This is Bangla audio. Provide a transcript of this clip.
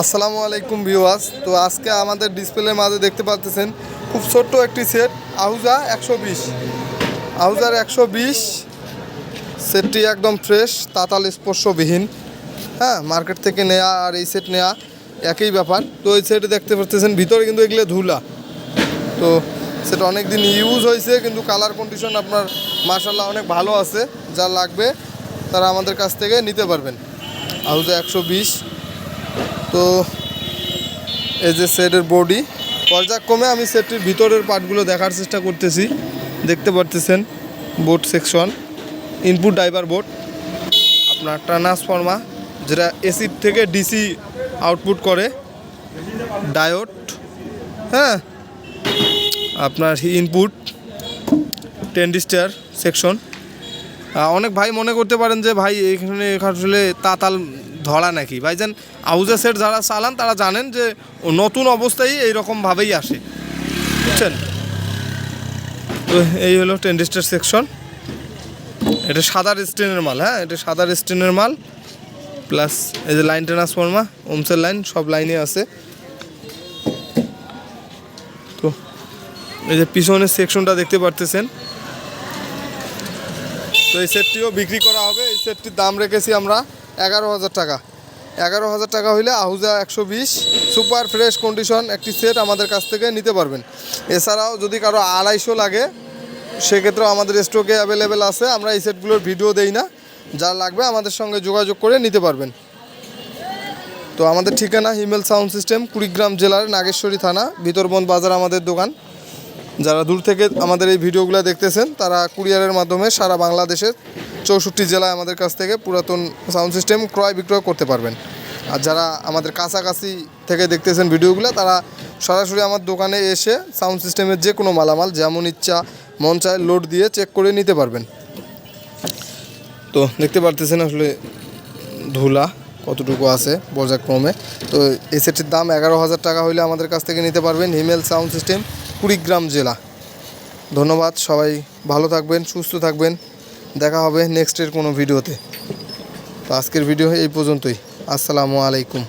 আসসালামু আলাইকুম ভিউয়ার্স। তো আজকে আমাদের ডিসপ্লের মাঝে দেখতে পাচ্ছেন খুব ছোট্ট একটি সেট আহুজা 120 আহুজার 120 সেটটি একদম ফ্রেশ, তাতাল স্পর্শবিহীন। হ্যাঁ, মার্কেট থেকে নেওয়া আর এই সেট নেওয়া একই ব্যাপার। তো এই সেট দেখতে পাচ্ছেন ভিতরে কিন্তু এগুলো ধুলা। তো সেটা অনেক দিন ইউজ হয়েছে, কিন্তু কালার কন্ডিশন আপনার মাশাআল্লাহ অনেক ভালো আছে। যা লাগবে তারা আমাদের কাছ থেকে নিতে পারবেন। আহুজা 120। তো এই যে সেটের বডি, পর্যায়ক্রমে আমি সেটটির ভিতরের পার্টগুলো দেখার চেষ্টা করতেছি। দেখতে পারতেছেন board section, input driver board, আপনার ট্রান্সফর্মার যেটা এসি থেকে ডিসি আউটপুট করে, ডায়োড, হ্যাঁ, আপনার ইনপুট ট্রানজিস্টর সেকশন। অনেক ভাই মনে করতে পারেন যে ভাই এখানে আসলে তাতাল ধরা নাকি। ভাইজান আহুজা সেট যারা চালান তারা জানেন যে নতুন অবস্থায় এইরকমভাবেই আসে, বুঝছেন। তো এই হলো ট্রানজিস্টর সেকশন। এটা সাদা স্টেনের মাল, হ্যাঁ, এটা সাদা স্টেনের মাল। প্লাস এই যে লাইন ট্রান্সফর্মার, ওমসের লাইন, সব লাইনে আছে। তো এই যে পিছনের সেকশনটা দেখতে পারতেছেন। তো এই সেটটিও বিক্রি করা হবে। এই সেটটির দাম রেখেছি আমরা 11,000 টাকা। 11,000 টাকা হইলে আহুজা 120 সুপার ফ্রেশ কন্ডিশন একটি সেট আমাদের কাছ থেকে নিতে পারবেন। এছাড়াও যদি কারো 250 লাগে সেক্ষেত্রেও আমাদের স্টকে অ্যাভেলেবেল আছে। আমরা এই সেটগুলোর ভিডিও দেই না, যা লাগবে আমাদের সঙ্গে যোগাযোগ করে নিতে পারবেন। তো আমাদের ঠিকানা হিমেল সাউন্ড সিস্টেম, কুড়িগ্রাম জেলার নাগেশ্বরী থানা, ভিতরবন্দ বাজার আমাদের দোকান। যারা দূর থেকে আমাদের এই ভিডিওগুলো দেখতেছেন তারা কুরিয়ারের মাধ্যমে সারা বাংলাদেশের 64 জেলায় আমাদের কাছ থেকে পুরাতন সাউন্ড সিস্টেম ক্রয় বিক্রয় করতে পারবেন। আর যারা আমাদের কাছাকাছি থেকে দেখতেছেন ভিডিওগুলো, তারা সরাসরি আমার দোকানে এসে সাউন্ড সিস্টেমের যে কোনো মালামাল যেমন ইচ্ছা মন চায় লোড দিয়ে চেক করে নিতে পারবেন। তো দেখতে পারতেছেন আসলে ধুলা কতটুকু আছে পর্যায়ক্রমে। তো এই সেটটির দাম 11,000 টাকা হইলে আমাদের কাছ থেকে নিতে পারবেন। হিমেল সাউন্ড সিস্টেম, কুড়িগ্রাম জেলা। ধন্যবাদ, সবাই ভালো থাকবেন, সুস্থ থাকবেন। দেখা হবে নেক্সটের কোনো ভিডিওতে। তো আজকের ভিডিও এই পর্যন্তই। আসসালামু আলাইকুম।